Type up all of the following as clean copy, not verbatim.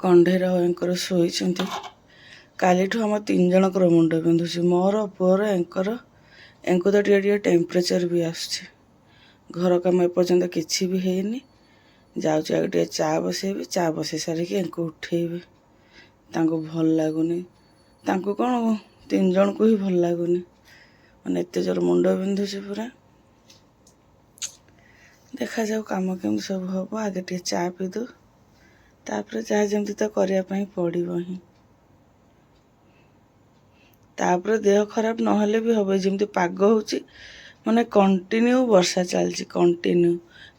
କଣ୍ଢେଇର ୟାଙ୍କର ଶୋଇଛନ୍ତି। କାଲିଠୁ ଆମ 3 ଜଣଙ୍କର ମୁଣ୍ଡ ବିନ୍ଧୁଛି, ମୋର ପୁଅର ୟାଙ୍କର। ୟାଙ୍କୁ ତ ଟିକେ ଟିକେ ଟେମ୍ପରେଚର୍ ବି ଆସୁଛି। ଘର କାମ ଏପର୍ଯ୍ୟନ୍ତ କିଛି ବି ହେଇନି। ଯାଉଛି ଆଗ ଟିକେ ଚା ବସେଇବି, ଚା ବସେଇ ସାରିକି ୟାଙ୍କୁ ଉଠେଇବି। ତାଙ୍କୁ ଭଲ ଲାଗୁନି, ତାଙ୍କୁ କ'ଣ 3 ଜଣଙ୍କୁ ହିଁ ଭଲ ଲାଗୁନି, ମାନେ ଏତେ ଜୋର ମୁଣ୍ଡ ବିନ୍ଧୁଛି ପୁରା। ଦେଖାଯାଉ କାମ କେମିତି ସବୁ ହେବ। ଆଗେ ଟିକେ ଚା ପିଇଦଉ, ତାପରେ ଯାହା ଯେମିତି ତ କରିବା ପାଇଁ ପଡ଼ିବ ହିଁ। ତାପରେ ଦେହ ଖରାପ ନହେଲେ ବି ହେବ, ଯେମିତି ପାଗ ହେଉଛି ମାନେ କଣ୍ଟିନ୍ୟୁ ବର୍ଷା ଚାଲିଛି, କଣ୍ଟିନ୍ୟୁ।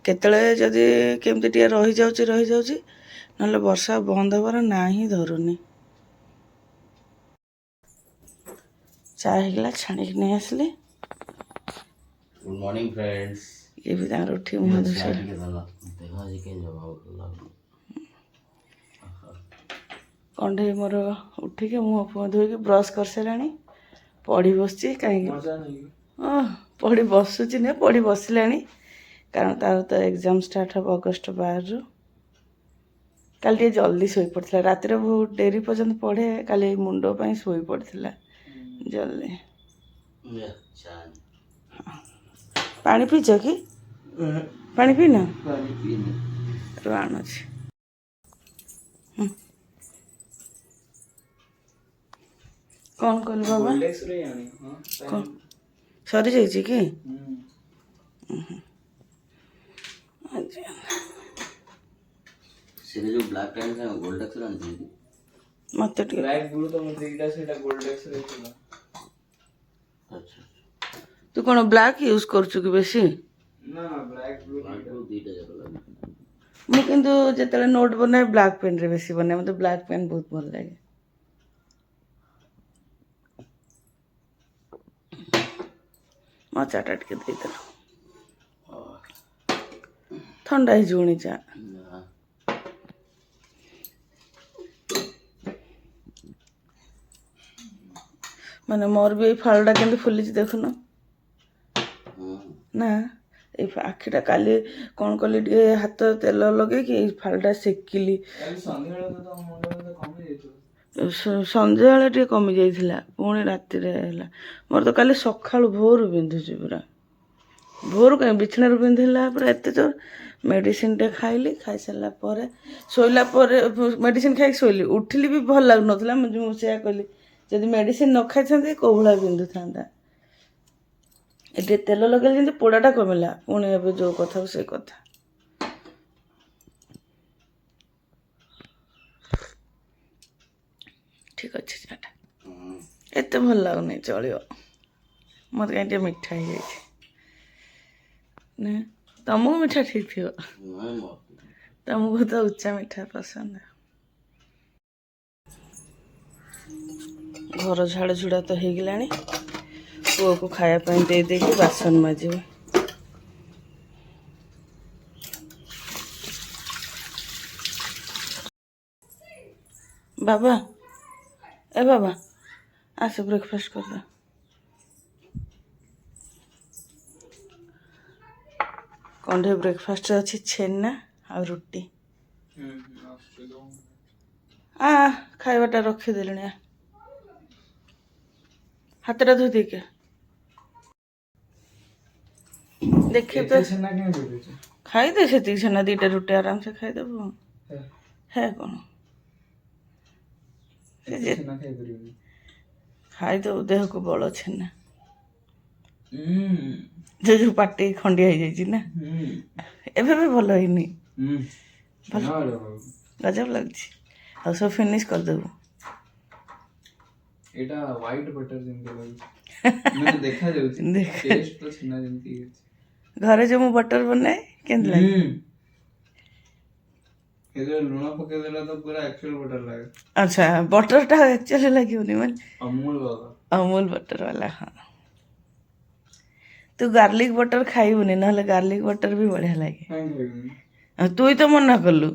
କେତେବେଳେ ଯଦି କେମିତି ଟିକେ ରହିଯାଉଛି, ନହେଲେ ବର୍ଷା ବନ୍ଦ ହେବାର ନାଁ ହିଁ ଧରୁନି। ଚା ହେଇଗଲା, ଛାଣିକି ନେଇ ଆସିଲି। Good morning friends. ଇଏ ବି ତାଙ୍କର ଉଠି ମୁହଁ ଧୋଇ କଣ୍ଢେଇ ମୋର ଉଠିକି ମୁହଁ ଫୁହଁ ଧୋଇକି ବ୍ରସ୍ କରିସାରିଲାଣି। ପଢ଼ି ବସିଛି, କାହିଁକି ପଢ଼ି ବସୁଛି ନା ପଢ଼ି ବସିଲାଣି, କାରଣ ତାର ତ ଏକ୍ଜାମ୍ ଷ୍ଟାର୍ଟ ହେବ ଅଗଷ୍ଟ 12ରୁ। କାଲି ଟିକେ ଜଲ୍ଦି ଶୋଇପଡ଼ିଥିଲା, ରାତିରେ ବହୁତ ଡେରି ପର୍ଯ୍ୟନ୍ତ ପଢ଼େ, କାଲି ମୁଣ୍ଡ ପାଇଁ ଶୋଇପଡ଼ିଥିଲା ଜଲ୍ଦି। ପାଣି ପିଇଛ କି? ପାଣି ପିଇନ? ରୁ ଆଣୁଛି। କ'ଣ କଲୁ ବାବା? ସରିଯାଇଛି କି? ମତେ ଟିକେ ତୁ କ'ଣ ବ୍ଲାକ୍ ୟୁଜ୍ କରୁଛୁ କି ବେଶୀ? ମୁଁ କିନ୍ତୁ ଯେତେବେଳେ ନୋଟ୍ ବନାଏ ବ୍ଲାକ୍ ପେନ୍ରେ ବେଶୀ ବନାଏ, ମୋତେ ବ୍ଲାକ୍ ପେନ୍ ବହୁତ ଭଲ ଲାଗେ। ମୋ ଚାଟା ଟିକେ ଦେଇଦେଲ, ଥଣ୍ଡା ହେଇଯିବଣି ଚା। ମାନେ ମୋର ବି ଏଇ ଫାଳଟା କେମିତି ଫୁଲିଛି ଦେଖୁନ ନା। ଏଇ ଆଖିଟା କାଲି କ'ଣ କଲି, ଟିକେ ହାତ ତେଲ ଲଗେଇକି ଏଇ ଫାଳଟା ସେକିଲି। ସନ୍ଧ୍ୟାବେଳେ ଟିକେ କମି ଯାଇଥିଲା, ପୁଣି ରାତିରେ ହେଲା। ମୋର ତ କାଲି ସକାଳୁ ଭୋରୁ ବିନ୍ଧୁଛି ପୁରା। ଭୋରୁ କାହିଁ, ବିଛଣାରୁ ବିନ୍ଧିଲା ପୁରା ଏତେ ଜୋର। ମେଡ଼ିସିନଟେ ଖାଇଲି, ଖାଇସାରିଲା ପରେ ଶୋଇଲା ପରେ ମେଡ଼ିସିନ ଖାଇକି ଶୋଇଲି। ଉଠିଲି ବି ଭଲ ଲାଗୁନଥିଲା। ମୁଁ ସେୟା କହିଲି, ଯଦି ମେଡ଼ିସିନ ନ ଖାଇଥାନ୍ତି କୋଉ ଭଳିଆ ବିନ୍ଧୁଥାନ୍ତା। ଏଠି ତେଲ ଲଗେଇଲେ ଯେମିତି ପୋଡ଼ାଟା କମିଲା, ପୁଣି ଏବେ ଯୋଉ କଥାକୁ ସେଇ କଥା। ଠିକ୍ ଅଛି ଚାଟା, ଏତେ ଭଲ ଲାଗୁନି, ଚଳିବ। ମୋତେ କାହିଁ ଟିକେ ମିଠା ହେଇଯାଇଛି ନା? ତମକୁ ମିଠା ଠିକ୍ ଥିବ, ତମକୁ ତ ଉଚ୍ଚା ମିଠା ପସନ୍ଦ। ଘର ଝାଡ଼ ଝୁଡ଼ା ତ ହେଇଗଲାଣି, ପୁଅକୁ ଖାଇବା ପାଇଁ ଦେଇଦେଇକି ବାସନ ମାଜିବି। ବାବା, ଏ ବାବା ଆସ ବ୍ରେକଫାଷ୍ଟ କରିଦବା। କଣ୍ଢେଇ ବ୍ରେକଫାଷ୍ଟରେ ଅଛି ଛେନା ଆଉ ରୁଟି। ଖାଇବାଟା ରଖିଦେଲିଣି, ହାତଟା ଧୋଇ ଦେଇକି ଦେଖିବ ତ। ଖାଇଦେ ସେତିକି ଛେନା, 2ଟା ରୁଟି ଆରାମସେ ଖାଇଦେବୁ। ହେ କ'ଣ ଖାଇଦେବୁ, ଦେହକୁ ବଳ ଛେନା। ଯୋଉ ପାଟି ଖଣ୍ଡିଆ ହେଇଯାଇଛି ନା, ଏବେ ବି ଭଲ ହେଇନି, ଗଜବ ଲାଗୁଛି। ଆଉ ସବୁ ଫିନିଶ କରିଦେବୁ। ଏଟା ହ୍ୱାଇଟ ବଟର ଯେମିତି ଲାଗୁଛି, ମାନେ ଦେଖାଯାଉଛି, ଟେଷ୍ଟ ତ ଛେନା ଯେମିତି ଅଛି। ଘରେ ଯୋଉ ମୁଁ ବଟର ବନାଏ କେମିତି ଲାଗେ? ଏଥିରେ ଲୁଣ ପକେଇଦେଲା ତ ପୁରା ଆକ୍ଚୁଆଲ ବଟର ଲାଗେ। ଆଚ୍ଛା, ବଟରଟା ଆକ୍ଚୁଆଲି ଲାଗିବନି, ମାନେ ଅମୁଲ ବଟର ବାଲା। ହଁ, ତୁ ଗାର୍ଲିକ ବଟର ଖାଇବୁନି, ନହେଲେ ଗାର୍ଲିକ ବଟର ବି ବଢ଼ିଆ ଲାଗେ। ତୁ ତ ମନା କଲୁ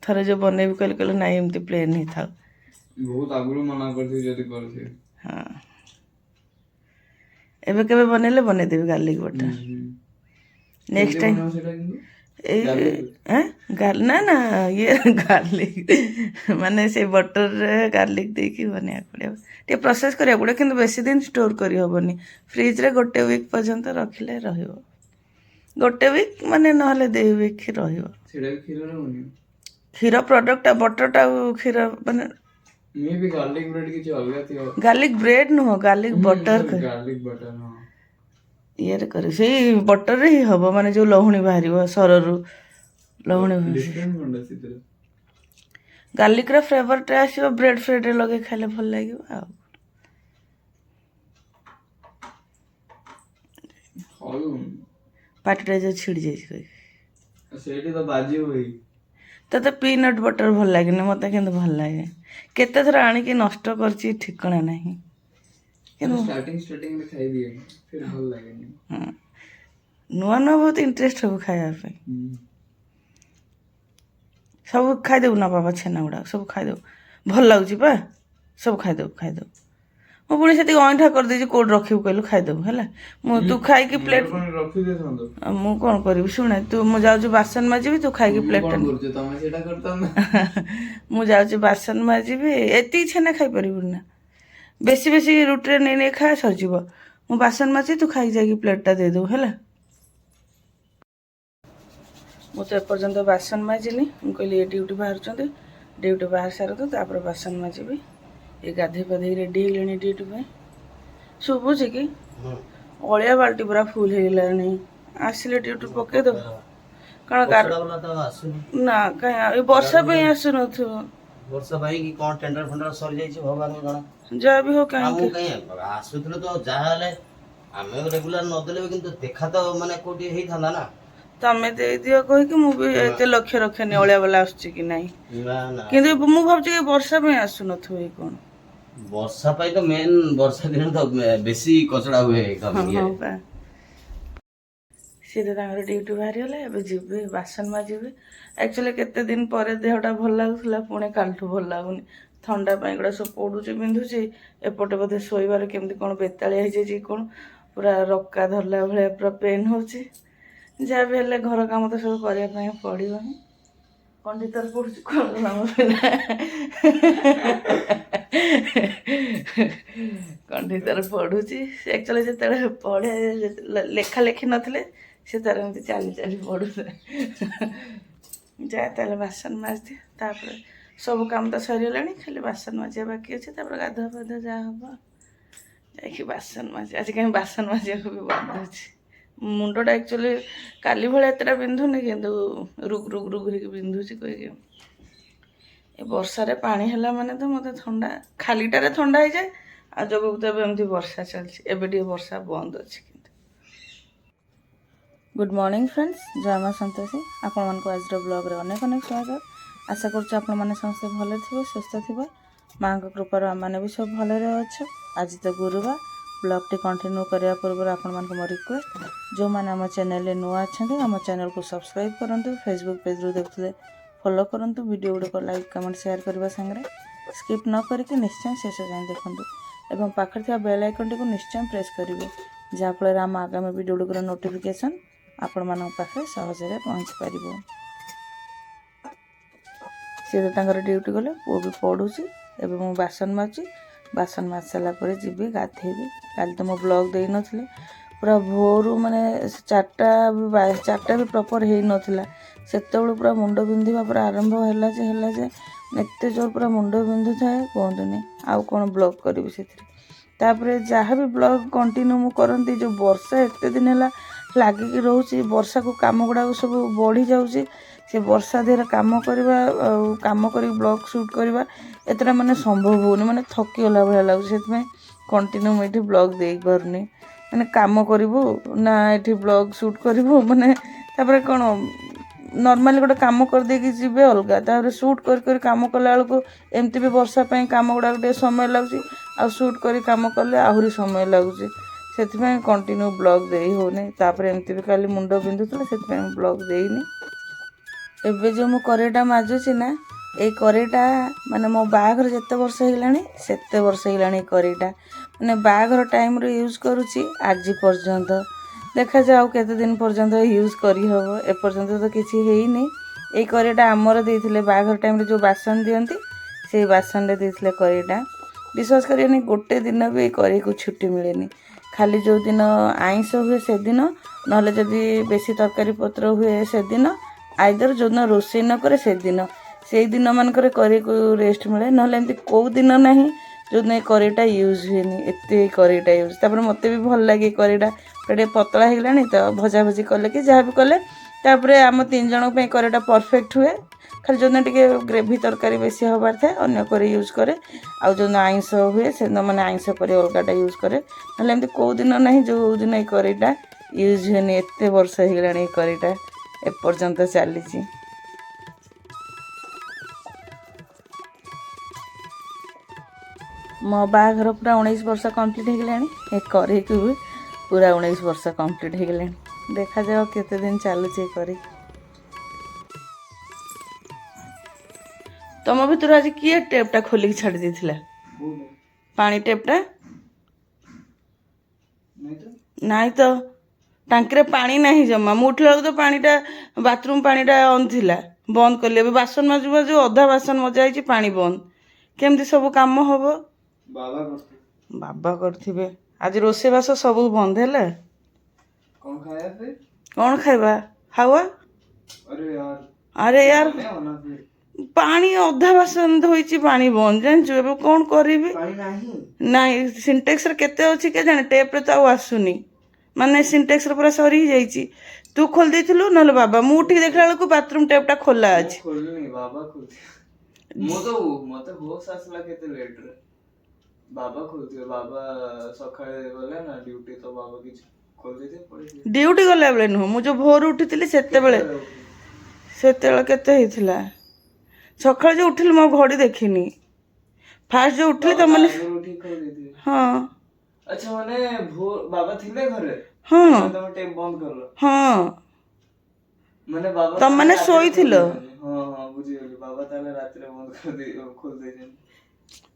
ଥରେ, ଯୋଉ ବନେଇବି କହିଲୁ ନାଇଁ ଏମିତି ପ୍ଲେନ୍ ହିଁ ଥାଉ। ବହୁତ ଆଗରୁ ମନା କରିଥିଲି ଯଦି କରିଥିଲି। ହଁ, ଏବେ କେବେ ବନେଇଲେ ବନେଇଦେବି ଗାର୍ଲିକ ବଟର। ନେକ୍ସଟ ଟାଇମ୍ ନା ନା ଇଏ ଗାର୍ଲିକ୍ ମାନେ ସେଇ ବଟରରେ ଗାର୍ଲିକ୍ ଦେଇକି ବନେଇବାକୁ ପଡ଼ିବ, ଟିକେ ପ୍ରୋସେସ୍ କରିବାକୁ ପଡ଼ିବ, କିନ୍ତୁ ବେଶୀ ଦିନ ଷ୍ଟୋର୍ କରିହେବନି। ଫ୍ରିଜରେ 1 ୱିକ୍ ପର୍ଯ୍ୟନ୍ତ ରଖିଲେ ରହିବ, 1 ୱିକ୍ ମାନେ ନହେଲେ 2 ୱିକ୍ ରହିବ। ସେଟା ବି କ୍ଷୀରରେ ବନିବ? କ୍ଷୀର ପ୍ରଡକ୍ଟଟା ବଟରଟା ଆଉ କ୍ଷୀର ମାନେ ମେ ବି ଗାର୍ଲିକ ବ୍ରେଡ କିଛି ଅଲଗା ଥିବ। ଗାର୍ଲିକ୍ ବ୍ରେଡ୍ ନୁହଁ, ଗାର୍ଲିକ୍ ବଟର ଗାର୍ଲିକ ବଟର, ହଁ। ଇଏରେ କରି ସେଇ ବଟରରେ ହିଁ ହବ, ମାନେ ଯୋଉ ଲହୁଣୀ ବାହାରିବ ସରରୁ ଲହୁଣୀ ବାହାରିବ। ଡିଫରେଣ୍ଟ କଣଟା ସେଥିରେ? ଗାର୍ଲିକ୍ର ଫ୍ଲେଭରଟା ଆସିବ, ବ୍ରେଡ୍ ଫ୍ରେଡ୍ରେ ଲଗେଇ ଖାଇଲେ ଭଲ ଲାଗିବ ଆଉ। ପାଟିଟା ଯୋଉ ଛିଡ଼ି ଯାଇଛି କହିକି ସେଇଠି ତ ବାଜିବ ଭାଇ। ତତେ ପିନଟ୍ ବଟର ଭଲ ଲାଗେନି, ମତେ କିନ୍ତୁ ଭଲ ଲାଗେ। କେତେ ଥର ଆଣିକି ନଷ୍ଟ କରିଛି ଠିକଣା ନାହିଁ, କିନ୍ତୁ ଷ୍ଟାର୍ଟିଂରେ ଖାଇଦିଏ, ଫିର ଭଲ ଲାଗେନି। ନୂଆ ନୂଆ ବହୁତ ଇଣ୍ଟରେଷ୍ଟ ହବ ଖାଇବା ପାଇଁ। ସବୁ ଖାଇଦେବୁ ନା ବାବା, ଛେନା ଗୁଡ଼ାକ ସବୁ ଖାଇଦେବୁ, ଭଲ ଲାଗୁଛି ପା, ସବୁ ଖାଇଦେବୁ। ମୁଁ ପୁଣି ସେତିକି ଅଇଁଠା କରିଦେଇଛି, କୋଉଠି ରଖିବୁ କହିଲୁ, ଖାଇଦେବୁ ହେଲା। ତୁ ଖାଇକି ପ୍ଲେଟ୍, ମୁଁ କ'ଣ କରିବି ଶୁଣେ, ମୁଁ ଯାଉଛି ବାସନ ମାଜିବି, ତୁ ଖାଇକି ପ୍ଲେଟ୍ଟା ମୁଁ ଯାଉଛି ବାସନ ମାଜିବି, ଏତିକି ଛେନା ଖାଇପାରିବୁନି ନା, ବେଶୀ ବେଶୀ ରୁଟିରେ ନେଇ ଖା, ସରିଯିବ। ମୁଁ ବାସନ ମାଜିବି, ତୁ ଖାଇକି ଯାଇକି ପ୍ଲେଟ୍ଟା ଦେଇଦେବୁ ହେଲା। ମୁଁ ତ ଏପର୍ଯ୍ୟନ୍ତ ବାସନ ମାଜିନି, ମୁଁ କହିଲି ଏ ଡ୍ୟୁଟି ବାହାରୁଛନ୍ତି, ଡ୍ୟୁଟି ବାହାରି ସାରନ୍ତୁ ତାପରେ ବାସନ ମାଜିବି। ଏ ଗାଧୋଇ ପାଧେଇ ରେଡ଼ି ହେଲେଣି ଡ୍ୟୁଟି ପାଇଁ। ଶୁଭୁଛି କି? ଅଳିଆ ବାଲ୍ଟି ପୁରା ଫୁଲ୍ ହେଇଗଲାଣି, ଆସିଲେ ଡ୍ୟୁଟି ପକେଇଦେବ। କାରଣ ନା କାହିଁ ଏ ବର୍ଷା ପାଇଁ ଆସୁନଥିବ, ବର୍ଷା ପାଇଁ କି କ'ଣ ଟେଣ୍ଡର ଫେଣ୍ଡର ସରିଯାଇଛି ଭଗବାନଙ୍କୁ ଜଣା। ଯାହା ବି ହଉ କାହିଁକି ଆସୁଥିଲେ ତ ଯାହା ହେଲେ ଆମେ ରେଗୁଲାର ନଦେଲେ ବି କିନ୍ତୁ ଦେଖା ତ ମାନେ କୋଉଠି ହେଇଥାନ୍ତା ନା। ତମେ ଦେଇଦିଅ କହିକି ମୁଁ ବି ଏତେ ଲକ୍ଷ୍ୟ ରଖେନି ଅଳିଆ ବାଲା ଆସୁଛି କି ନାହିଁ, କିନ୍ତୁ ମୁଁ ଭାବୁଛି କି ବର୍ଷା ପାଇଁ ଆସୁନଥିବ କି କ'ଣ। ବର୍ଷା ପାଇଁ ତ ମେନ୍, ବର୍ଷା ଦିନରେ ତ ବେଶୀ କଚଡ଼ା ହୁଏ। ସିଏ ତ ତାଙ୍କର ଡ୍ୟୁଟି ବାହାରିଗଲା, ଏବେ ଯିବେ ବାସନ ମାଜିବେ। ଆକ୍ଚୁଆଲି କେତେ ଦିନ ପରେ ଦେହଟା ଭଲ ଲାଗୁଥିଲା, ପୁଣି କାଲିଠୁ ଭଲ ଲାଗୁନି। ଥଣ୍ଡା ପାଇଁ ଏଗୁଡ଼ା ସବୁ ପୋଡ଼ୁଛି, ବିନ୍ଧୁଛି। ଏପଟେ ବୋଧେ ଶୋଇବାରେ କେମିତି କ'ଣ ବେତାଳିଆ ହେଇଯାଇଛି କ'ଣ, ପୁରା ରକା ଧରିଲା ଭଳିଆ ପୁରା ପେନ୍ ହେଉଛି। ଯାହା ବି ହେଲେ ଘର କାମ ତ ସବୁ କରିବା ପାଇଁ ପଡ଼ିବ ହିଁ। କଣ୍ଡିତର ପଡ଼ୁଛି କ'ଣ କଣ୍ଡିତର ପଢ଼ୁଛି। ଆକ୍ଚୁଆଲି ଯେତେବେଳେ ପଢ଼େ, ଲେଖା ଲେଖି ନଥିଲେ ସେ ତାର ଏମିତି ଚାଲି ଚାଲି ପଢ଼ୁଥାଏ। ଯା ତାହେଲେ ବାସନ ମାଜିଦିଏ, ତାପରେ ସବୁ କାମ ତ ସରିଗଲାଣି, ଖାଲି ବାସନ ମାଜିବା ବାକି ଅଛି, ତାପରେ ଗାଧୁଆ ପାଧୁଆ ଯାହା ହବ ଯାଇକି ବାସନ ମାଜି। ଆଜି କାହିଁ ବାସନ ମାଜିବାକୁ ବି ବାଧୁଛି, ମୁଣ୍ଡଟା ଆକ୍ଚୁଆଲି କାଲି ଭଳିଆ ଏତେଟା ବିନ୍ଧୁନି, କିନ୍ତୁ ରୁଗ ହେଇକି ବିନ୍ଧୁଛି କହିକି। ଏ ବର୍ଷାରେ ପାଣି ହେଲା ମାନେ ତ ମୋତେ ଥଣ୍ଡା, ଖାଲିଟାରେ ଥଣ୍ଡା ହେଇଯାଏ, ଆଉ ଯୋଗକୁ ତ ଏବେ ଏମିତି ବର୍ଷା ଚାଲିଛି, ଏବେ ଟିକେ ବର୍ଷା ବନ୍ଦ ଅଛି। କିନ୍ତୁ ଗୁଡ୍ ମର୍ଣ୍ଣିଂ ଫ୍ରେଣ୍ଡସ୍, ଜୟ ମା ସନ୍ତୋଷୀ। ଆପଣମାନଙ୍କୁ ଆଜିର ବ୍ଲଗ୍ରେ ଅନେକ ଅନେକ ସ୍ୱାଗତ। ଆଶା କରୁଛି ଆପଣମାନେ ସମସ୍ତେ ଭଲରେ ଥିବେ, ସୁସ୍ଥ ଥିବେ। ମାଆଙ୍କ କୃପାରୁ ଆମମାନେ ବି ସବୁ ଭଲରେ ଅଛୁ। ଆଜି ତ ଗୁରୁବାର, ବ୍ଲଗ୍ଟି କଣ୍ଟିନ୍ୟୁ କରିବା ପୂର୍ବରୁ ଆପଣମାନଙ୍କୁ ମୋ ରିକ୍ୱେଷ୍ଟ, ଯେଉଁମାନେ ଆମ ଚ୍ୟାନେଲରେ ନୂଆ ଅଛନ୍ତି ଆମ ଚ୍ୟାନେଲକୁ ସବସ୍କ୍ରାଇବ୍ କରନ୍ତୁ, ଫେସବୁକ୍ ପେଜ୍ରୁ ଦେଖୁଥିଲେ ଫଲୋ କରନ୍ତୁ, ଭିଡ଼ିଓ ଗୁଡ଼ିକ ଲାଇକ୍ କମେଣ୍ଟ ସେୟାର କରିବା ସାଙ୍ଗରେ ସ୍କିପ୍ ନ କରିକି ନିଶ୍ଚୟ ଶେଷ ଯାଏଁ ଦେଖନ୍ତୁ ଏବଂ ପାଖରେ ଥିବା ବେଲ୍ ଆଇକନ୍ଟିକୁ ନିଶ୍ଚୟ ପ୍ରେସ୍ କରିବେ, ଯାହାଫଳରେ ଆମ ଆଗାମୀ ଭିଡ଼ିଓ ଗୁଡ଼ିକର ନୋଟିଫିକେସନ୍ ଆପଣମାନଙ୍କ ପାଖରେ ସହଜରେ ପହଞ୍ଚି ପାରିବ। ସିଏ ତ ତାଙ୍କର ଡ୍ୟୁଟି ଗଲେ, ପୁଅ ବି ପଢ଼ୁଛି। ଏବେ ମୁଁ ବାସନ ମାଜୁଛି, ବାସନ ମାଜି ସାରିଲା ପରେ ଯିବି ଗାଧେଇବି। କାଲି ତ ମୁଁ ବ୍ଲଗ୍ ଦେଇନଥିଲି, ପୁରା ଭୋରୁ ମାନେ 4ଟା ବି ପ୍ରପର୍ ହେଇନଥିଲା, ସେତେବେଳୁ ପୁରା ମୁଣ୍ଡ ବିନ୍ଧିବା ପୁରା ଆରମ୍ଭ ହେଲା ଯେ ଏତେ ଜୋର ପୁରା ମୁଣ୍ଡ ବିନ୍ଧୁଥାଏ କୁହନ୍ତୁନି। ଆଉ କ'ଣ ବ୍ଲଗ୍ କରିବି ସେଥିରେ। ତାପରେ ଯାହା ବି ବ୍ଲଗ୍ କଣ୍ଟିନ୍ୟୁ ମୁଁ କରନ୍ତି, ଯେଉଁ ବର୍ଷା ଏତେ ଦିନ ହେଲା ଲାଗିକି ରହୁଛି, ବର୍ଷାକୁ କାମ ଗୁଡ଼ାକ ସବୁ ବଢ଼ି ଯାଉଛି। ସେ ବର୍ଷା ଦେହରେ କାମ କରିବା ଆଉ କାମ କରିକି ବ୍ଲଗ୍ ସୁଟ୍ କରିବା ଏତେଟା ମାନେ ସମ୍ଭବ ହେଉନି, ମାନେ ଥକିଗଲା ଭଳିଆ ଲାଗୁଛି। ସେଥିପାଇଁ କଣ୍ଟିନ୍ୟୁ ମୁଁ ଏଠି ବ୍ଲଗ୍ ଦେଇପାରୁନି। ମାନେ କାମ କରିବୁ ନା ଏଠି ବ୍ଲଗ୍ ସୁଟ୍ କରିବୁ, ମାନେ ତାପରେ କ'ଣ ନର୍ମାଲି ଗୋଟେ କାମ କରିଦେଇକି ଯିବେ ଅଲଗା, ତାପରେ ସୁଟ୍ କରି କାମ କଲା ବେଳକୁ ଏମିତି ବି ବର୍ଷା ପାଇଁ କାମ ଗୁଡ଼ାକ ଟିକେ ସମୟ ଲାଗୁଛି, ଆଉ ସୁଟ୍ କରି କାମ କଲେ ଆହୁରି ସମୟ ଲାଗୁଛି। ସେଥିପାଇଁ କଣ୍ଟିନ୍ୟୁ ବ୍ଲଗ୍ ଦେଇ ହେଉନି। ତାପରେ ଏମିତି ବି କାଲି ମୁଣ୍ଡ ବିନ୍ଧୁଥିଲା, ସେଥିପାଇଁ ମୁଁ ବ୍ଲଗ୍ ଦେଇନି। ଏବେ ଯେଉଁ ମୁଁ କରେଇଟା ମାଜୁଛି ନା, ଏଇ କରେଇଟା ମାନେ ମୋ ବାହାଘର ଯେତେ ବର୍ଷ ହେଇଗଲାଣି ସେତେ ବର୍ଷ ହେଇଗଲାଣି। ଏଇ କରେଇଟା ମାନେ ବାହାଘର ଟାଇମ୍ରୁ ୟୁଜ୍ କରୁଛି ଆଜି ପର୍ଯ୍ୟନ୍ତ। ଦେଖାଯାଉ କେତେ ଦିନ ପର୍ଯ୍ୟନ୍ତ ୟୁଜ୍ କରିହେବ। ଏପର୍ଯ୍ୟନ୍ତ ତ କିଛି ହେଇନି। ଏଇ କରେଇଟା ଆମର ଦେଇଥିଲେ ବାହାଘର ଟାଇମ୍ରେ ଯେଉଁ ବାସନ ଦିଅନ୍ତି ସେଇ ବାସନରେ ଦେଇଥିଲେ କରେଇଟା। ବିଶ୍ୱାସ କରିବେନି ଗୋଟେ ଦିନ ବି ଏଇ କରେଇକୁ ଛୁଟି ମିଳେନି। ଖାଲି ଯେଉଁ ଦିନ ଆଇଁଷ ହୁଏ ସେଦିନ, ନହେଲେ ଯଦି ବେଶୀ ତରକାରୀ ପତ୍ର ହୁଏ ସେଦିନ, ଆଇଦର ଯେଉଁଦିନ ରୋଷେଇ ନ କରେ ସେଦିନ, ସେଇ ଦିନ ମାନଙ୍କରେ କରେଇକୁ ରେଷ୍ଟ ମିଳେ। ନହେଲେ ଏମିତି କେଉଁ ଦିନ ନାହିଁ ଯେଉଁଦିନ ଏଇ କରେଇଟା ୟୁଜ୍ ହୁଏନି। ଏତେ ଏଇ କରେଇଟା ୟୁଜ୍, ତାପରେ ମୋତେ ବି ଭଲ ଲାଗେ ଏଇ କରେଇଟା। ଟିକେ ପତଳା ହେଇଗଲାଣି ତ, ଭଜାଭଜି କଲେ କି ଯାହା ବି କଲେ, ତାପରେ ଆମ 3 ଜଣଙ୍କ ପାଇଁ କରେଇଟା ପରଫେକ୍ଟ ହୁଏ। ଖାଲି ଯେଉଁଦିନ ଟିକେ ଗ୍ରେଭି ତରକାରୀ ବେଶୀ ହେବାର ଥାଏ ଅନ୍ୟ କରେଇ ୟୁଜ୍ କରେ, ଆଉ ଯେଉଁଦିନ ଆଇଁଷ ହୁଏ ସେଦିନ ମାନେ ଆଇଁଷ କରି ଅଲଗାଟା ୟୁଜ୍ କରେ। ନହେଲେ ଏମିତି କେଉଁ ଦିନ ନାହିଁ ଯେଉଁ ଦିନ ଏଇ କରେଇଟା ୟୁଜ୍ ହୁଏନି। ଏତେ ବର୍ଷ ହେଇଗଲାଣି ଏଇ କରେଇଟା ଏପର୍ଯ୍ୟନ୍ତ ଚାଲିଛି। ମୋ ବାହାଘର ପୁରା 19 ବର୍ଷ କମ୍ପ୍ଲିଟ୍ ହେଇଗଲାଣି। ଏ କରେଇକୁ ବି ପୁରା 19 ବର୍ଷ କମ୍ପ୍ଲିଟ୍ ହେଇଗଲାଣି। ଦେଖାଯାଉ କେତେ ଦିନ ଚାଲୁଛି ଏ କରେଇ। ତମ ଭିତରୁ ଆଜି କିଏ ଟେପ୍ଟା ଖୋଲିକି ଛାଡ଼ି ଦେଇଥିଲା? କୋଉଟା? ପାଣି ଟେପ୍ଟା? ନାଇଁ ତ। ନାଇଁ ତ, ଟାଙ୍କିରେ ପାଣି ନାହିଁ ଜମା। ମୁଁ ଉଠିଲା ବେଳକୁ ତ ପାଣିଟା, ବାଥରୁମ୍ ପାଣିଟା ଅନ୍ ଥିଲା। ବନ୍ଦ କଲି। ଏବେ ବାସନ ମାଜିବା ଯେଉଁ ଅଧା ବାସନ ମଜା ହେଇଛି ପାଣି ବନ୍ଦ। କେମିତି ସବୁ କାମ ହେବ? ବାବା କରୁଥିଲେ। ବାବା କରିଥିବେ। ଆଜି ରୋଷେଇବାସ ସବୁ ବନ୍ଦ ହେଲା। କଣ ଖାଇବା पे? କ'ଣ ଖାଇବା? ହାୱା? अरे यार, ଆରେ ୟାର, ମନେ होना फिर। ପାଣି ଅଧା ବାସନ ଧୋଇଛି ପାଣି ବନ୍ଦ। ଜାଣିଛୁ ଏବେ କ'ଣ କରିବି? ପାଣି ନାହିଁ। ନାଇଁ, ସିଣ୍ଟେକ୍ସରେ କେତେ ଅଛି କେଜାଣି, ଟେପ୍ରେ ତ ଆଉ ଆସୁନି। ମାନେ ସିଣ୍ଟେକ୍ସରେ ପୁରା ସରି ହେଇଯାଇଛି। ତୁ ଖୋଲି ଦେଇଥିଲୁ ନହେଲେ ବାବା। ମୁଁ ଉଠିକି ଦେଖିଲା ବେଳକୁ ବାଥରୁମ୍ ଟେପ୍ଟା ଖୋଲା ମୁଁ ଅଛି। ଖୋଲିନି, ବାବା ଖୋଲିଥିବେ। ମତେ ହୋସ୍ ଆସିଲା କେତେ ଲେଟରେ। ବାବା ଖୋଲିଥିବେ। ବାବା ସକାଳେ ଗଲେ ନା ଡ୍ୟୁଟି, ତ ବାବା କିଛି ଖୋଲିଦେଇଥିବେ ପଳେଇଥିବେ। ଡ୍ୟୁଟି ଗଲାବେଳେ ନୁହଁ, ମୁଁ ଯେଉଁ ଭୋରୁ ଉଠିଥିଲି ସେତେବେଳେ। କେତେବେଳେ ଉଠିଲେ? ସେତେବେଳେ କେତେ ହେଇଥିଲା? ସକାଳେ ଯେଉଁ ଉଠିଲି ମୁଁ ଆଉ ଘଡ଼ି ଦେଖିନି। ଫାଷ୍ଟ ଯେଉଁ ଉଠିଲି ବାବା ତ ମାନେ, ଆଗରୁ ଉଠିକି ଖୋଲିଦେଇଥିବେ। ହଁ ଆଚ୍ଛା, ମାନେ ବାବା ଥିଲେ ଘରେ ହଁ ଯେତେବେଳେ ତମେ ଟେପ୍ ବନ୍ଦ କଲ? ହଁ, ମାନେ ବାବା ତମମାନେ ତାହେଲେ ରାତିରେ ଶୋଇଥିଲ। ଖୋଲିଦେଇଛନ୍ତି। ହଁ ହଁ, ବୁଝିଗଲି। ବାବା ତାହେଲେ ରାତିରେ ବନ୍ଦ ଖୋଲିଦେଇଛନ୍ତି।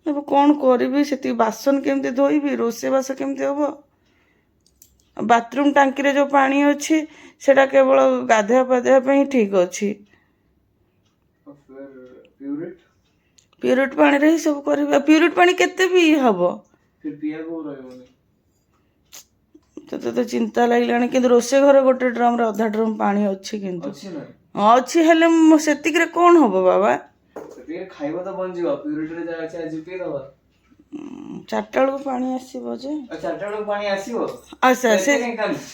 ଏବେ କ'ଣ କରିବି? ସେତିକି ବାସନ କେମିତି ଧୋଇବି? ରୋଷେଇବାସ କେମିତି ହେବ? ବାଥରୁମ୍ ଟାଙ୍କିରେ ଯେଉଁ ପାଣି ଅଛି ସେଟା କେବଳ ଗାଧୋଇବା ପାଧୋଇବା ପାଇଁ ଠିକ୍ ଅଛି। ପ୍ୟୁରିଟ୍ ପାଣିରେ ହିଁ ସବୁ କରିବି। ଆଉ ପ୍ୟୁରିଟ୍ ପାଣି କେତେ ବି ହେବ? ପିଇବାକୁ ରହିବନି। ତତେ ତ ଚିନ୍ତା ଲାଗିଲାଣି। କିନ୍ତୁ ରୋଷେଇ ଘରେ ଗୋଟେ ଡ୍ରମ୍ରେ ଅଧା ଡ୍ରମ୍ ପାଣି ଅଛି। କିନ୍ତୁ ଅଛି ନା? ଅଛି, ହେଲେ ସେତିକିରେ କ'ଣ ହେବ ବାବା? ସେତିକି ଖାଇବା ତ ବଞ୍ଚିବ। ପ୍ୟୁରିଟିରେ ଯାହା ଅଛି ଆଜି ପିଇଦବା। 4ଟା ବେଳକୁ ପାଣି ଆସିବ ଯେ। 4ଟା ବେଳକୁ ପାଣି ଆସିବ? ଆଚ୍ଛା, ଏତେ କାଇଁ କାନ୍ଦୁଛ?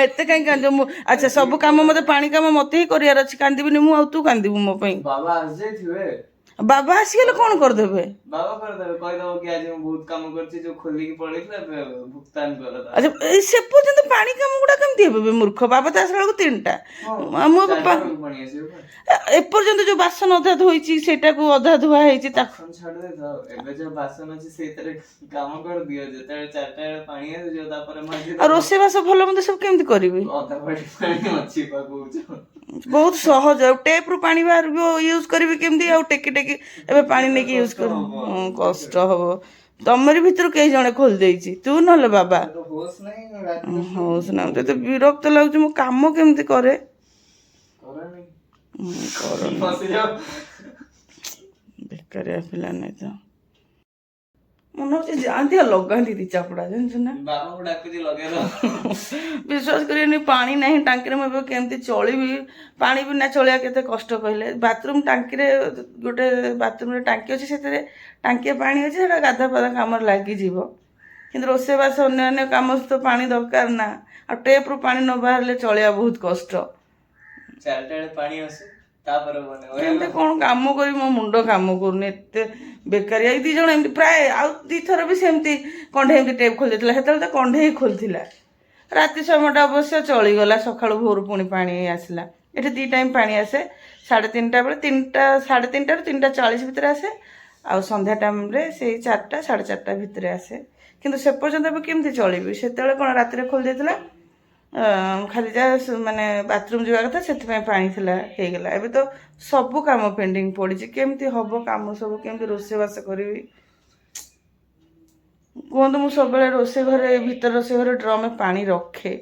ଏତେ କାହିଁ କାନ୍ଦିବ? ମୁଁ ଆଚ୍ଛା, ସବୁ କାମ ମୋତେ, ପାଣି କାମ ମୋତେ ହିଁ କରିବାର ଅଛି। କାନ୍ଦିବିନି ମୁଁ, ଆଉ ତୁ କାନ୍ଦିବୁ ମୋ ପାଇଁ? ବାବା ଆସିଯାଇଥିବେ। ବାବା ଆସିଗଲେ କ'ଣ କରିଦେବେ? ବାବା କରିଦେବେ। କହିଦବ କି ଆଜି ମୁଁ ବହୁତ କାମ କରିଛି, ଯୋଉ ଖୋଲିକି ପଳେଇଥିଲା ଭୁକ୍ତାନ କର। ଆଚ୍ଛା, ସେ ପର୍ଯ୍ୟନ୍ତ ପାଣି କାମ ଗୁଡ଼ା କେମିତି ହେବେ ବେ ମୂର୍ଖ? ବାବା ତ ଆସିଲା ବେଳକୁ 3ଟା। ମୁଁ ପାଣି ଆସିବ। ଏପର୍ଯ୍ୟନ୍ତ ଯୋଉ ବାସନ ଅଧା ଧୋଇଛି ସେଇଟାକୁ ଅଧା ଧୁଆ ହେଇଛି ତାକୁ ଛାଡି ଦେଇଥାଉ। ଏବେ ଯୋଉ ବାସନ ଅଛି ସେଇଥିରେ କାମ କରିଦିଅ। ଯେତେବେଳେ 4ଟା ବେଳେ ପାଣି ଆସିଯିବ ତାପରେ ଆଉ ରୋଷେଇବାସ ଭଲ ମନ୍ଦ ସବୁ କେମିତି କରିବି? ଅଧା ବାଟି ପାଣି ଅଛି ବା କହୁଛ। ବହୁତ ସହଜ। ଆଉ ଟେପ୍ରୁ ପାଣି ବାହାରିବ, ୟୁଜ୍ କରିବି କେମିତି? ଆଉ ଟେକି ଟେକି ଏବେ ପାଣି ନେଇକି ୟୁଜ୍ କରିବି, କଷ୍ଟ ହବ। ତମରି ଭିତରୁ କେହି ଜଣେ ଖୋଲି ଦେଇଛି, ତୁ ନହେଲେ ବାବା। ହଉ ସିନା, ତତେ ବିରକ୍ତ ଲାଗୁଛି। ମୁଁ କାମ କେମିତି କରେ? ବେକାରିଆ ପିଲା ନାଇଁ ତ। ମନେ ହଉଛି ଯାଆନ୍ତି ଆଉ ଲଗାନ୍ତି 2 ଚାପୁଡା, ଜାଣିଛୁ ନା? ବାବାଙ୍କୁ ଡାକୁଛି ଲଗେଇଲ। ବିଶ୍ୱାସ କରିବେନି, ପାଣି ନାହିଁ ଟାଙ୍କିରେ। ମୁଁ ଏବେ କେମିତି ଚଳିବି? ପାଣି ବିନା ଚଳିବା କେତେ କଷ୍ଟ କହିଲେ। ବାଥରୁମ୍ ଟାଙ୍କିରେ, ଗୋଟେ ବାଥରୁମ୍ରେ ଟାଙ୍କି ଅଛି, ସେଥିରେ ଟାଙ୍କିଏ ପାଣି ଅଛି, ସେଟା ଗାଧା ପାଧା କାମରେ ଲାଗିଯିବ। କିନ୍ତୁ ରୋଷେଇବାସ ଅନ୍ୟାନ୍ୟ କାମ ତ ପାଣି ଦରକାର ନା। ଆଉ ଟେପ୍ରୁ ପାଣି ନ ବାହାରିଲେ ଚଳିବା ବହୁତ କଷ୍ଟ। 4ଟା ବେଳେ ପାଣି ଆସେ, ତାପରେ କେମିତି କ'ଣ କାମ କରିବି? ମୋ ମୁଣ୍ଡ କାମ କରୁନି। ଏତେ ବେକାରିଆ। ଏଇ 2 ଜଣ ଏମିତି ପ୍ରାୟ, ଆଉ 2 ଥର ବି ସେମିତି କଣ୍ଢେଇ ଏମିତି ଟେପ୍ ଖୋଲି ଦେଇଥିଲା। ସେତେବେଳେ ତ କଣ୍ଢେଇ ଖୋଲିଥିଲା। ରାତି ସମୟଟା ଅବଶ୍ୟ ଚଳିଗଲା, ସକାଳୁ ଭୋରୁ ପୁଣି ପାଣି ଆସିଲା। ଏଠି 2 ଟାଇମ୍ ପାଣି ଆସେ। 3:30 ବେଳେ, 3:30ରୁ 3:40 ଭିତରେ ଆସେ। ଆଉ ସନ୍ଧ୍ୟା ଟାଇମ୍ରେ ସେଇ 4ଟା 4:30 ଭିତରେ ଆସେ। କିନ୍ତୁ ସେ ପର୍ଯ୍ୟନ୍ତ ଏବେ କେମିତି ଚଳିବି? ସେତେବେଳେ କ'ଣ ରାତିରେ ଖୋଲି ଦେଇଥିଲା, ଖାଲି ଯାହା ମାନେ ବାଥରୁମ୍ ଯିବା କଥା ସେଥିପାଇଁ ପାଣି ଥିଲା, ହେଇଗଲା। ଏବେ ତ ସବୁ କାମ ପେଣ୍ଡିଙ୍ଗ ପଡ଼ିଛି। କେମିତି ହେବ କାମ ସବୁ? କେମିତି ରୋଷେଇବାସ କରିବି କୁହନ୍ତୁ? ମୁଁ ସବୁବେଳେ ରୋଷେଇ ଘରେ, ଭିତର ରୋଷେଇ ଘରେ ଡ୍ରମେ ପାଣି ରଖେ।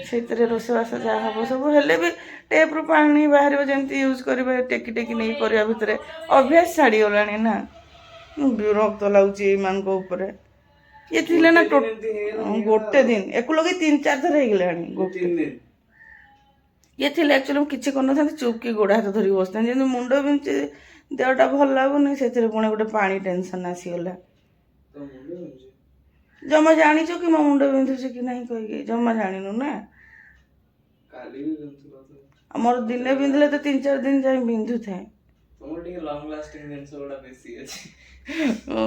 ସେଇଥିରେ ରୋଷେଇବାସ ଯାହା ହେବ ସବୁ ହେଲେ ବି ଟେପ୍ରୁ ପାଣି ବାହାରିବ ଯେମିତି ୟୁଜ୍ କରିବେ ଟେକି ଟେକି ନେଇ କରିବା ଭିତରେ ଅଭ୍ୟାସ ଛାଡ଼ିଗଲାଣି ନା। ବିରକ୍ତ ଲାଗୁଛି ଏଇମାନଙ୍କ ଉପରେ। ଇଏ ଥିଲେ ନା ଗୋଟେ ଦିନ ଏକୁ ଲଗେଇ 3-4 ଥର ହେଇଗଲାଣି। ଇଏ ଥିଲେ ଆକ୍ଚୁଆଲି ମୁଁ କିଛି କରିନଥାନ୍ତି ଚୁପକି ଗୋଡ଼ ହାତ ଧରିକି ବସିଥାନ୍ତି। ଯେମିତି ମୁଣ୍ଡ ବିଞ୍ଚି ଦେହଟା ଭଲ ଲାଗୁନି ସେଥିରେ ପୁଣି ଗୋଟେ ପାଣି ଟେନସନ୍ ଆସିଗଲା। ଜମା ଜାଣିଛୁ କି ମୋ ମୁଣ୍ଡ ବିନ୍ଧୁଛି କି ନାହିଁ କହିକି? ଜମା ଜାଣିନୁ ନା। ଆମର ଦିନେ ବିନ୍ଧିଲେ ତ 3-4 ଦିନ ଯାଏ ବିନ୍ଧୁଥାଏ।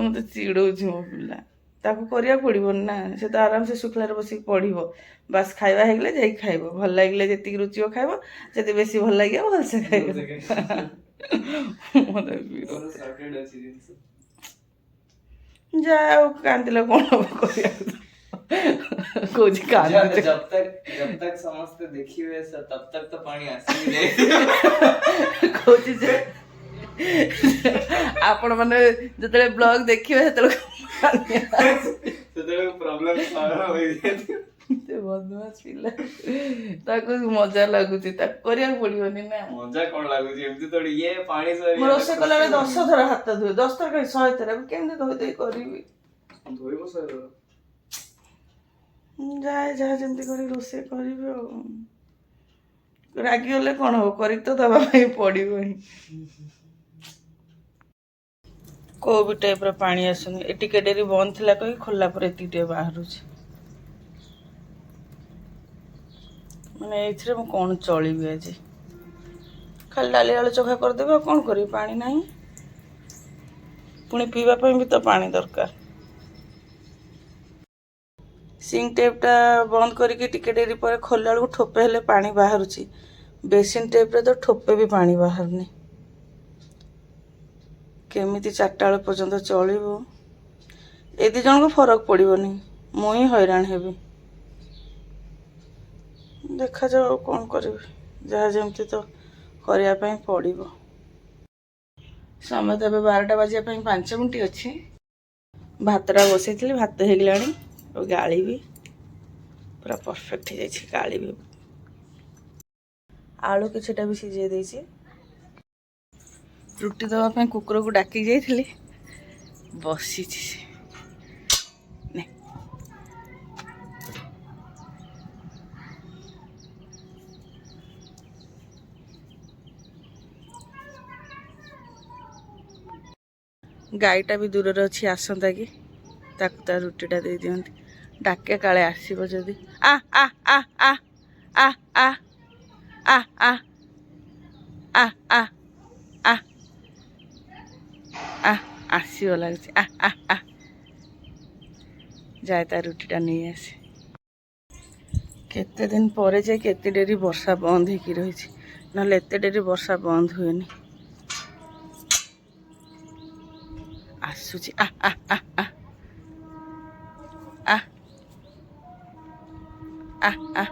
ମତେ ଚିଡଉଛି ମୋ ପିଲା। ତାକୁ କରିବାକୁ ପଡ଼ିବନି ନା। ସେ ତ ଆରାମସେ ଶୁଖିଲାରେ ବସିକି ପଢ଼ିବ। ବାସ୍ ଖାଇବା ହେଇଗଲେ ଯାଇକି ଖାଇବ। ଭଲ ଲାଗିଲେ ଯେତିକି ରୁଚିବ ଖାଇବ, ଯଦି ବେଶୀ ଭଲ ଲାଗିବ ଭଲସେ ଖାଇବ। ମତେ ଯା ଆଉ କାନ୍ଦିଲେ କ'ଣ ହବ କରିବାକୁ? କହୁଛି କାନ୍ଦୁଛି। जब तक समझते देखिए तब तक तो पानी आसी କହୁଛି ଯେ ଆପଣ ମାନେ ଯେତେବେଳେ ବ୍ଲଗ ଦେଖିବେ ସେତେବେଳେ प्रॉब्लम सॉल्व हो गई। ସେ ବଦମାସ ପିଲା। ତାକୁ ମଜା ଲାଗୁଛି, ତାକୁ କରିବାକୁ ପଡିବନି ନା। ମଜା କ'ଣ ଲାଗୁଛି? ଏମିତି ତୋଡ଼ି ଇଏ ପାଣି ସରି ମୁଁ ରୋଷେଇ କଲାବେଳେ 10 ଥର ହାତ ଧୁଏ। 10 ଥର କହି 100 ଥର କେମିତି ଧୋଇ ଦେଇ କରିବି? ଧୋଇବ ସରି ଯାଏ ଯାହା ଯେମିତି କରି ରୋଷେଇ କରିବି ଆଉ। ରାଗିଗଲେ କ'ଣ ହବ? କରିକି ତ ଦେବା ପାଇଁ ପଡ଼ିବ ହିଁ। କୋଉ ବି ଟାଇପ୍ର ପାଣି ଆସୁନି। ଏ ଟିକେ ଡେରି ବନ୍ଦ ଥିଲା କହି ଖୋଲା ପରେ ଏତିକି ଟିକେ ବାହାରୁଛି। ମାନେ ଏଇଥିରେ ମୁଁ କ'ଣ ଚଳିବି ଆଜି? ଖାଲି ଡାଲି ଆଳୁ ଚୋଖା କରିଦେବି ଆଉ କ'ଣ କରିବି? ପାଣି ନାହିଁ। ପୁଣି ପିଇବା ପାଇଁ ବି ତ ପାଣି ଦରକାର। ସିଙ୍କ୍ ଟେପ୍ଟା ବନ୍ଦ କରିକି ଟିକେ ଡେରି ପରେ ଖୋଲିଲା ବେଳକୁ ଠୋପେ ହେଲେ ପାଣି ବାହାରୁଛି। ବେସିନ୍ ଟେପ୍ରେ ତ ଠୋପେ ବି ପାଣି ବାହାରୁନି। କେମିତି 4ଟା ବେଳ ପର୍ଯ୍ୟନ୍ତ ଚଳିବୁ? ଏ 2 ଜଣଙ୍କୁ ଫରକ ପଡ଼ିବନି, ମୁଁ ହିଁ ହଇରାଣ ହେବି। ଦେଖାଯାଉ ଆଉ କ'ଣ କରିବି? ଯାହା ଯେମିତି ତ କରିବା ପାଇଁ ପଡ଼ିବ। ସମୟ ତ ଏବେ 12ଟା ବାଜିବା ପାଇଁ 5 ମିନିଟ୍ ଅଛି। ଭାତଟା ବସେଇଥିଲି, ଭାତ ହେଇଗଲାଣି। ଆଉ ଗାଳିବି ପୁରା ପରଫେକ୍ଟ ହେଇଯାଇଛି। ଗାଳିବି। ଆଳୁ କିଛିଟା ବି ସିଝେଇ ଦେଇଛି। ରୁଟି ଦେବା ପାଇଁ କୁକୁରକୁ ଡାକି ଯାଇଥିଲି, ବସିଛି ସେ। ଗାଈଟା ବି ଦୂରରେ ଅଛି, ଆସନ୍ତା କି ତାକୁ ତା ରୁଟିଟା ଦେଇ ଦିଅନ୍ତି। ଡାକେ କାଳେ ଆସିବ ଯଦି। ଆ ଆ ଆ ଆ ଆ ଆ ଆ ଆ ଆ ଆ ଆ ଆ ଆସିବ ଲାଗୁଛି। ଆ ଆ ଆ ଯାଏ ତା ରୁଟିଟା ନେଇ ଆସେ। କେତେ ଦିନ ପରେ ଯାଇକି ଏତେ ଡେରି ବର୍ଷା ବନ୍ଦ ହେଇକି ରହିଛି, ନହେଲେ ଏତେ ଡେରି ବର୍ଷା ବନ୍ଦ ହୁଏନି। ଆସୁଛି। ଆ ଆ ଆ ଆ ଆ ଆ ଆ ଆ।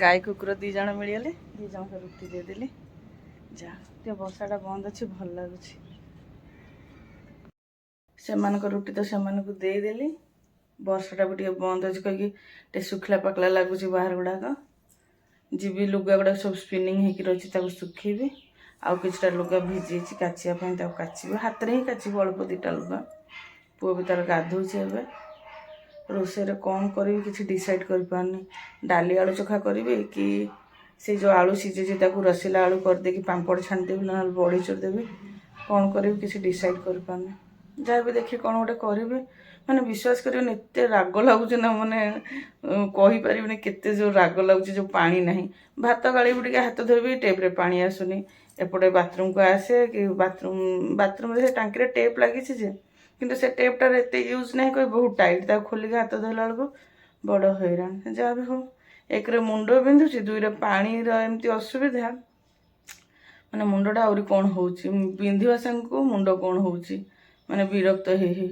ଗାଈ କୁକୁର 2 ଜଣ ମିଳିଗଲେ, 2 ଜଣଙ୍କ ରୁଟି ଦେଇଦେଲି। ଯା ଟିକେ ବର୍ଷାଟା ବନ୍ଦ ଅଛି, ଭଲ ଲାଗୁଛି। ସେମାନଙ୍କ ରୁଟି ତ ସେମାନଙ୍କୁ ଦେଇଦେଲି। ବର୍ଷାଟା ବି ଟିକେ ବନ୍ଦ ଅଛି କହିକି ଟିକେ ଶୁଖିଲା ପାକଲା ଲାଗୁଛି ବାହାର ଗୁଡ଼ାକ। ଯିବି ଲୁଗା ଗୁଡ଼ାକ ସବୁ ସ୍ପିନିଂ ହେଇକି ରହିଛି, ତାକୁ ଶୁଖେଇବି। ଆଉ କିଛିଟା ଲୁଗା ଭିଜିଯାଇଛି କାଚିବା ପାଇଁ, ତାକୁ କାଚିବି। ହାତରେ ହିଁ କାଚିବି, ଅଳ୍ପ 2ଟା ଲୁଗା। ପୁଅ ବି ତାର ଗାଧୋଉଛି ଏବେ। ରୋଷେଇରେ କ'ଣ କରିବି କିଛି ଡିସାଇଡ଼୍ କରିପାରୁନି। ଡାଲି ଆଳୁ ଚୋଖା କରିବି କି ସେ ଯେଉଁ ଆଳୁ ସିଝେଇଛି ତାକୁ ରସିଲା ଆଳୁ କରିଦେଇକି ପାମ୍ପଡ଼ ଛାଣିଦେବି, ନହେଲେ ବଢ଼ି ଚୁରିଦେବି। କ'ଣ କରିବି କିଛି ଡିସାଇଡ଼୍ କରିପାରୁନି। ଯାହା ବି ଦେଖି କ'ଣ ଗୋଟେ କରିବି। ମାନେ ବିଶ୍ୱାସ କରିବେନି ଏତେ ରାଗ ଲାଗୁଛି ନା, ମାନେ କହିପାରିବିନି କେତେ ଯେଉଁ ରାଗ ଲାଗୁଛି। ଯେଉଁ ପାଣି ନାହିଁ, ଭାତ ଗାଳିବି ଟିକେ ହାତ ଧୋଇବି, ଟେପ୍ରେ ପାଣି ଆସୁନି। ଏପଟେ ବାଥରୁମ୍କୁ ଆସେ କି ବାଥରୁମ୍ରେ ସେ ଟାଙ୍କିରେ ଟେପ୍ ଲାଗିଛି ଯେ, କିନ୍ତୁ ସେ ଟେପ୍ଟାର ଏତେ ୟୁଜ୍ ନାହିଁ କହି ବହୁତ ଟାଇଟ୍। ତାକୁ ଖୋଲିକି ହାତ ଧୋଇଲା ବେଳକୁ ବଡ଼ ହଇରାଣ। ଯାହା ବି ହଉ, 1ରେ ମୁଣ୍ଡ ବିନ୍ଧୁଛି, 2ରେ ପାଣିର ଏମିତି ଅସୁବିଧା। ମାନେ ମୁଣ୍ଡଟା ଆହୁରି କ'ଣ ହେଉଛି, ପିନ୍ଧିବା ସାଙ୍ଗକୁ ମୁଣ୍ଡ କ'ଣ ହେଉଛି, ମାନେ ବିରକ୍ତ ହେଇ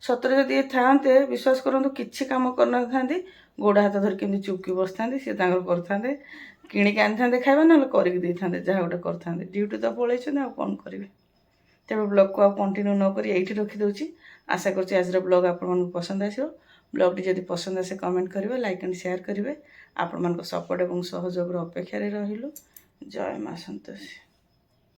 ସତରେ ଯଦି ଇଏ ଥାନ୍ତେ ବିଶ୍ୱାସ କରନ୍ତୁ କିଛି କାମ କରିନଥାନ୍ତି, ଗୋଡ଼ ହାତ ଧରି କେମିତି ଚୁପକି ବସିଥାନ୍ତି, ସିଏ ତାଙ୍କର କରିଥାନ୍ତେ, କିଣିକି ଆଣିଥାନ୍ତେ ଖାଇବା, ନହେଲେ କରିକି ଦେଇଥାନ୍ତେ, ଯାହା ଗୋଟେ କରିଥାନ୍ତେ। ଡ୍ୟୁଟି ତ ପଳେଇଛନ୍ତି, ଆଉ କ'ଣ କରିବେ। ତେବେ ବ୍ଲଗ୍କୁ ଆଉ କଣ୍ଟିନ୍ୟୁ ନ କରି ଏଇଠି ରଖିଦେଉଛି। ଆଶା କରୁଛି ଆଜିର ବ୍ଲଗ୍ ଆପଣମାନଙ୍କୁ ପସନ୍ଦ ଆସିବ। ବ୍ଲଗ୍ଟି ଯଦି ପସନ୍ଦ ଆସେ କମେଣ୍ଟ କରିବେ, ଲାଇକ୍ ଆଣ୍ଡ ସେୟାର କରିବେ। ଆପଣମାନଙ୍କ ସପୋର୍ଟ ଏବଂ ସହଯୋଗର ଅପେକ୍ଷାରେ ରହିଲୁ। ଜୟ ମା ସନ୍ତୋଷୀ।